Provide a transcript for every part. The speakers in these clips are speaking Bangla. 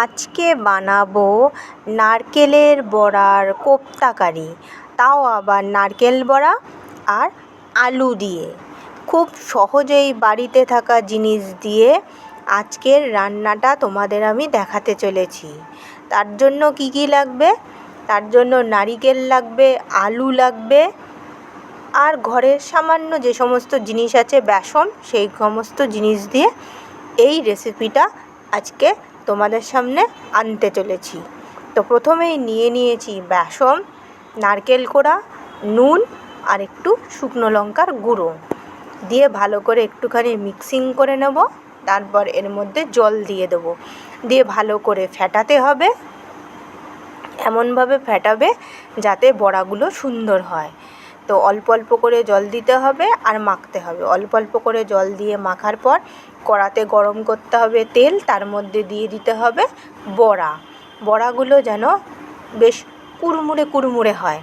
আজকে বানাবো নারকেলের বড়ার কোপ্তাকারি, তাও আবার নারকেল বড়া আর আলু দিয়ে। খুব সহজেই বাড়িতে থাকা জিনিস দিয়ে আজকের রান্নাটা তোমাদের আমি দেখাতে চলেছি। তার জন্য কী কী লাগবে? তার জন্য নারকেল লাগবে, আলু লাগবে, আর ঘরের সামান্য যে সমস্ত জিনিস আছে, বেসন, সেই সমস্ত জিনিস দিয়ে এই রেসিপিটা আজকে তোমাদের সামনে আনতে চলেছি। তো প্রথমেই নিয়ে নিয়েছি বেসন, নারকেল কোড়া, নুন আর একটু শুকনো লঙ্কার গুঁড়ো দিয়ে ভালো করে একটুখানি মিক্সিং করে নেব। তারপর এর মধ্যে জল দিয়ে দেবো, দিয়ে ভালো করে ফেটাতে হবে। এমনভাবে ফেটাবে যাতে বড়াগুলো সুন্দর হয়। তো অল্প অল্প করে জল দিতে হবে আর মাখতে হবে। অল্প অল্প করে জল দিয়ে মাখার পর কড়াতে গরম করতে হবে তেল, তার মধ্যে দিয়ে দিতে হবে বড়া। বড়াগুলো যেন বেশ কুড়মুড়ে কুড়মুড়ে হয়,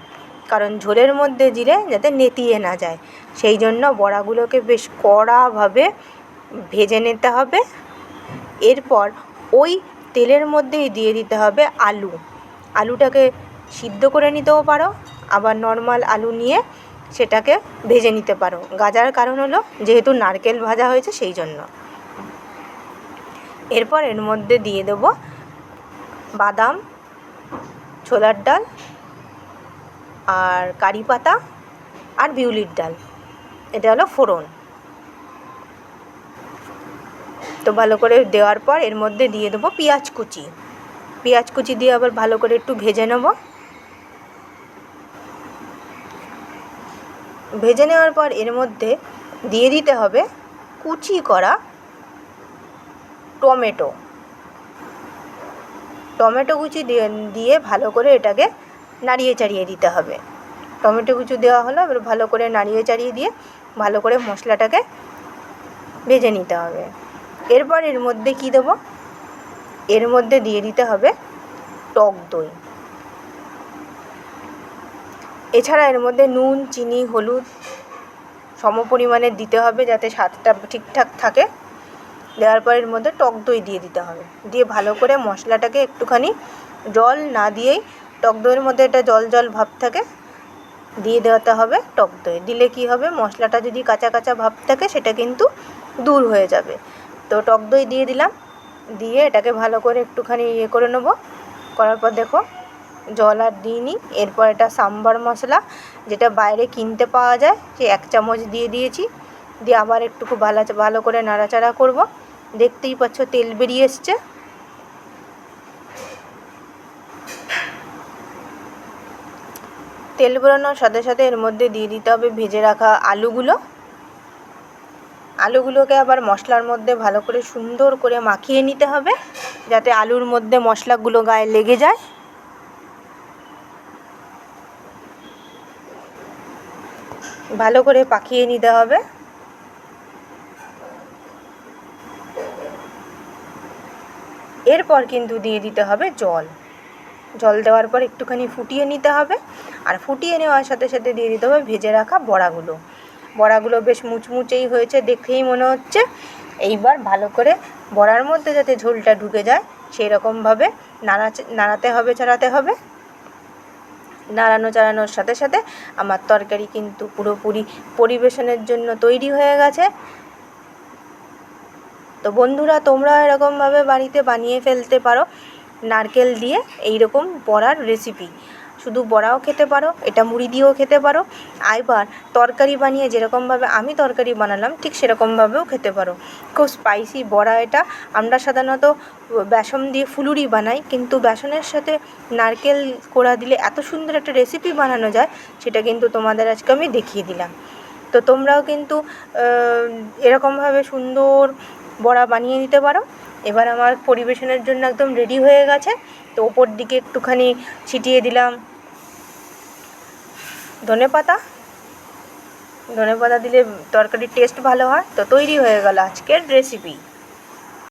কারণ ঝোলের মধ্যে দিলে যাতে নেতিয়ে না যায়, সেই জন্য বড়াগুলোকে বেশ কড়াভাবে ভেজে নিতে হবে। এরপর ওই তেলের মধ্যেই দিয়ে দিতে হবে আলু। আলুটাকে সিদ্ধ করে নিতেও পারো, আবার নর্মাল আলু নিয়ে সেটাকে ভেজে নিতে পারো। গাজার কারণ হলো যেহেতু নারকেল ভাজা হয়েছে সেই জন্য। এরপর এর মধ্যে দিয়ে দেবো বাদাম, ছোলার ডাল আর কারি পাতা আর বিউলির ডাল, এটা হলো ফোড়ন। তো ভালো করে দেওয়ার পর এর মধ্যে দিয়ে দেবো পেঁয়াজ কুচি। পেঁয়াজ কুচি দিয়ে আবার ভালো করে একটু ভেজে নেব। ভেজে নেওয়ার পর এর মধ্যে দিয়ে দিতে হবে কুচি করা টমেটো। টমেটো কুচি দিয়ে ভালো করে এটাকে নাড়িয়ে চাড়িয়ে দিতে হবে। টমেটো কুচি দেওয়া হলো, এবার ভালো করে নাড়িয়ে চাড়িয়ে দিয়ে ভালো করে মশলাটাকে ভেজে নিতে হবে। এরপর এর মধ্যে কী দেবো? এর মধ্যে দিয়ে দিতে হবে টক দই। এছাড়া এর মধ্যে নুন, চিনি, হলুদ সমপরিমাণে দিতে হবে যাতে স্বাদটা ঠিকঠাক থাকে। দেওয়ার পর এর মধ্যে টক দই দিয়ে দিতে হবে, দিয়ে ভালো করে মশলাটাকে একটুখানি জল না দিয়েই, টক দইয়ের মধ্যে একটা জল জল ভাব থাকে, দিয়ে দেওয়াতে হবে টক দই। দিলে কি হবে, মশলাটা যদি কাঁচা কাঁচা ভাব থাকে সেটা কিন্তু দূর হয়ে যাবে। তো টক দই দিয়ে দিলাম, দিয়ে এটাকে ভালো করে একটুখানি করে নেব। করার পর দেখো জল আর দিইনি। এরপর এটা সাম্বার মশলা, যেটা বাইরে কিনতে পাওয়া যায়, সে 1 চামচ দিয়ে দিয়েছি। দিয়ে আবার একটু খুব ভালো করে নাড়াচাড়া করব। দেখতেই পাচ্ছ তেল বেরিয়ে এসছে। তেল বেরোনোর সাথে সাথে এর মধ্যে দিয়ে দিতে হবে ভেজে রাখা আলুগুলো। আলুগুলোকে আবার মশলার মধ্যে ভালো করে সুন্দর করে মাখিয়ে নিতে হবে যাতে আলুর মধ্যে মশলাগুলো গায়ে লেগে যায়। ভালো করে পাকিয়ে নিতে হবে। এরপর কিন্তু দিয়ে দিতে হবে জল। জল দেওয়ার পর একটুখানি ফুটিয়ে নিতে হবে, আর ফুটিয়ে নেওয়ার সাথে সাথে দিয়ে দিতে হবে ভেজে রাখা বড়াগুলো। বড়াগুলো বেশ মুচমুচেই হয়েছে দেখেই মনে হচ্ছে। এইবার ভালো করে বড়ার মধ্যে যাতে ঝোলটা ঢুকে যায় সেই রকমভাবে নাড়াতে হবে, চাড়াতে হবে। নাড়ানো চাড়ানোর সাথে সাথে আমার তরকারি কিন্তু পুরোপুরি পরিবেশনের জন্য তৈরি হয়ে গেছে। তো বন্ধুরা, তোমরা এরকমভাবে বাড়িতে বানিয়ে ফেলতে পারো নারকেল দিয়ে এইরকম বড়ার রেসিপি। শুধু বড়াও খেতে পারো, এটা মুড়ি দিয়েও খেতে পারো। আবার তরকারি বানিয়ে যেরকমভাবে আমি তরকারি বানালাম ঠিক সেরকমভাবেও খেতে পারো। খুব স্পাইসি বড়া এটা। আমরা সাধারণত বেসন দিয়ে ফুলুরি বানাই, কিন্তু বেসনের সাথে নারকেল কোড়া দিলে এত সুন্দর একটা রেসিপি বানানো যায়, সেটা কিন্তু তোমাদের আজকে আমি দেখিয়ে দিলাম। তো তোমরাও কিন্তু এরকমভাবে সুন্দর বড়া বানিয়ে নিতে পারো। এবার আমার পরিবেশনের জন্য একদম রেডি হয়ে গেছে। তো ওপর দিকে একটুখানি ছিটিয়ে দিলাম ধনেপাতা। ধনেপাতা দিলে তরকারির টেস্ট ভালো হয়। তো তৈরি হয়ে গেল আজকের রেসিপি।